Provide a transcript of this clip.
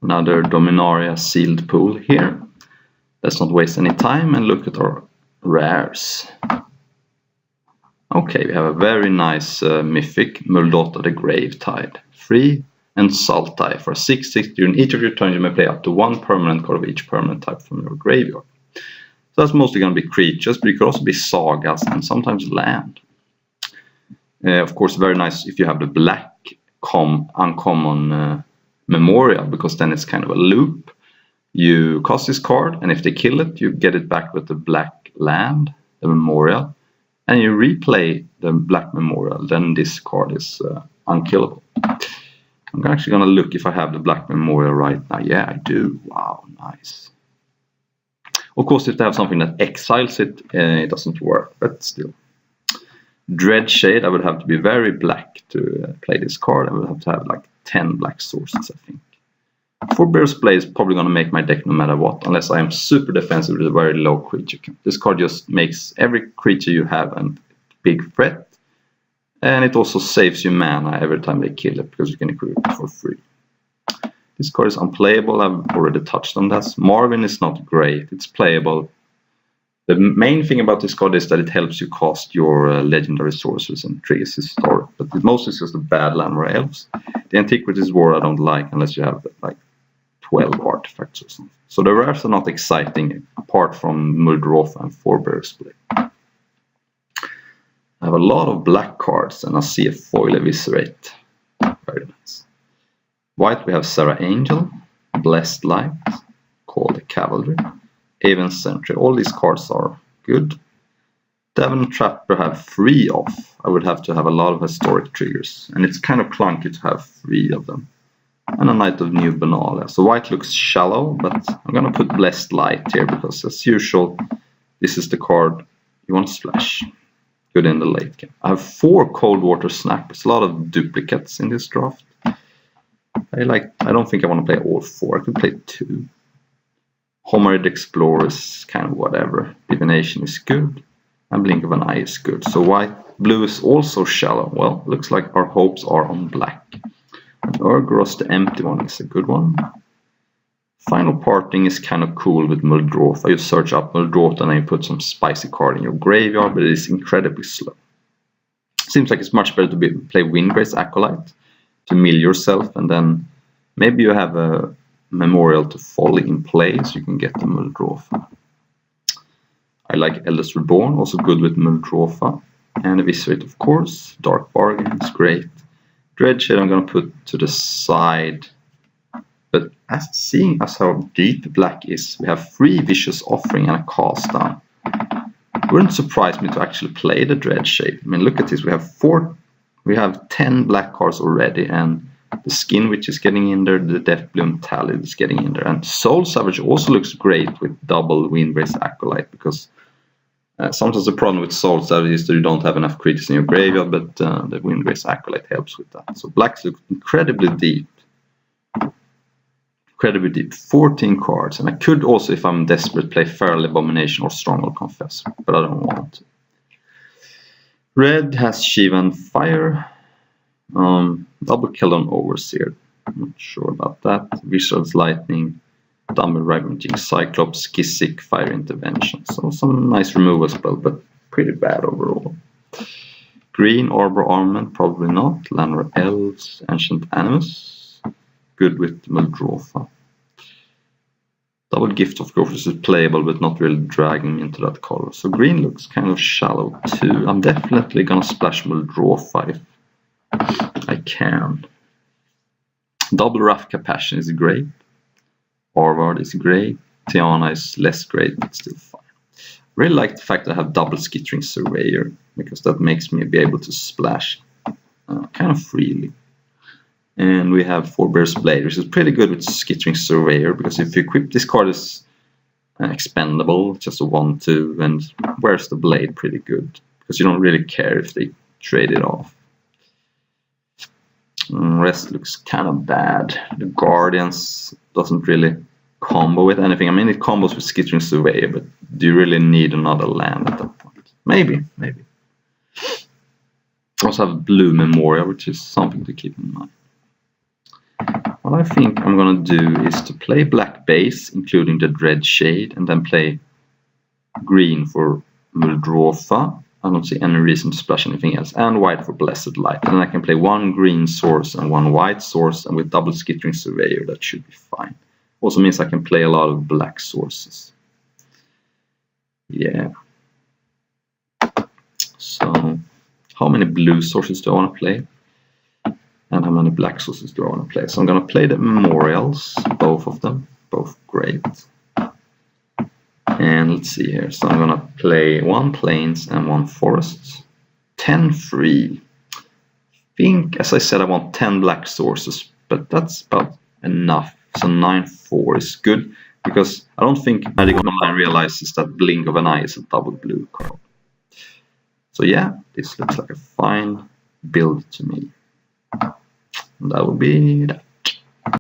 Another Dominaria sealed pool here. Let's not waste any time and look at our rares. Okay, we have a very nice mythic Muldota the Gravetide. 3 and Sultai. For 6/6 during each of your turns you may play up to 1 permanent card of each permanent type from your graveyard. So that's mostly going to be creatures, but it could also be sagas and sometimes land. Of course, very nice if you have the black uncommon Memorial, because then it's kind of a loop. You cast this card, and if they kill it, you get it back with the black land, the Memorial, and you replay the black Memorial, then this card is unkillable. I'm actually going to look if I have the black Memorial right now. Yeah, I do. Wow, nice. Of course, if they have something that exiles it, it doesn't work, but still. Dreadshade, I would have to be very black to play this card. I would have to have like 10 black sources, I think. Forebear's Blade is probably going to make my deck no matter what, unless I am super defensive with a very low creature count. This card just makes every creature you have a big threat, and it also saves you mana every time they kill it, because you can equip it for free. This card is unplayable, I've already touched on that. Marvin is not great, it's playable. The main thing about this card is that it helps you cast your legendary sorcerers and triggers historic, but it mostly is just a bad land for elves. The Antiquities War I don't like unless you have like 12 artifacts or something. So the rares are not exciting apart from Muldrotha and Forebear's Blade. I have a lot of black cards and I see a foil Eviscerate. Very nice. White we have Sarah Angel, Blessed Light, Call the Cavalry, Haven Sentry. All these cards are good. Devon Trapper have 3 off. I would have to have a lot of historic triggers, and it's kind of clunky to have 3 of them. And a Knight of New Benalia. So white looks shallow, but I'm gonna put Blessed Light here because, as usual, this is the card you want to splash. Good in the late game. I have 4 Cold Water Snappers. A lot of duplicates in this draft. I don't think I want to play all 4. I could play 2. Homerid Explorer is kind of whatever. Divination is good. And Blink of an Eye is good. So blue is also shallow. Well, looks like our hopes are on black. Urgoros, the empty one, is a good one. Final Parting is kind of cool with Muldrotha. You search up Muldrotha and then you put some spicy card in your graveyard, but it is incredibly slow. Seems like it's much better to play Windgrace Acolyte to mill yourself, and then maybe you have a Memorial to Folly in play so you can get the Muldrotha. I like Eldest Reborn, also good with Muldrotha. And Eviscerate, of course. Dark Bargain is great. Dreadshade I'm going to put to the side. But seeing as how deep black is, we have 3 Vicious Offering and a Cast Down. It wouldn't surprise me to actually play the Dreadshade. I mean, look at this. We have 10 black cards already, and the Skin Witch is getting in there, the Deathbloom Talid is getting in there, and Soul Savage also looks great with double Windgrace Acolyte, because sometimes the problem with Soul Savage is that you don't have enough creatures in your graveyard, but the Windgrace Acolyte helps with that. So black looks incredibly deep. Incredibly deep. 14 cards, and I could also, if I'm desperate, play Feral Abomination or Stronghold Confessor, but I don't want to. Red has Shivan Fire. Double kill on Overseer. I'm not sure about that. Visual's Lightning, Dumble Ravaging Cyclops, Kisick, Fire Intervention. So some nice removal spell, but pretty bad overall. Green Arbor Armament, probably not. Lanor Elves, Ancient Animus. Good with Muldrotha. Double Gift of Gophers is playable, but not really dragging me into that color. So green looks kind of shallow too. I'm definitely gonna splash Muldrotha if I can. Double Wrath Compassion is great. Orvard is great. Tiana is less great, but still fine. Really like the fact that I have double Skittering Surveyor, because that makes me be able to splash kind of freely. And we have Forebear's Blade, which is pretty good with Skittering Surveyor, because if you equip this card as expendable, just a 1/2, and where's the blade pretty good, because you don't really care if they trade it off. Rest looks kind of bad. The Guardians doesn't really combo with anything. I mean, it combos with Skittering Surveyor, but do you really need another land at that point? Maybe. Also have Blue Memorial, which is something to keep in mind. what I think I'm gonna do is to play black base, including the Dread Shade, and then play green for Muldrofa. I don't see any reason to splash anything else, and white for Blessed Light. And then I can play one green source and one white source, and with double Skittering Surveyor, that should be fine. Also means I can play a lot of black sources. Yeah. So, how many blue sources do I want to play? And how many black sources do I want to play? So I'm going to play the Memorials, both of them, both great. And let's see here, so I'm going to play one Plains and one Forest. 10 free. I think, as I said, I want 10 black sources, but that's about enough. So 9-4 is good, because I don't think Magic Online realizes that Blink of an Eye is a double blue card. So yeah, this looks like a fine build to me. And that will be that.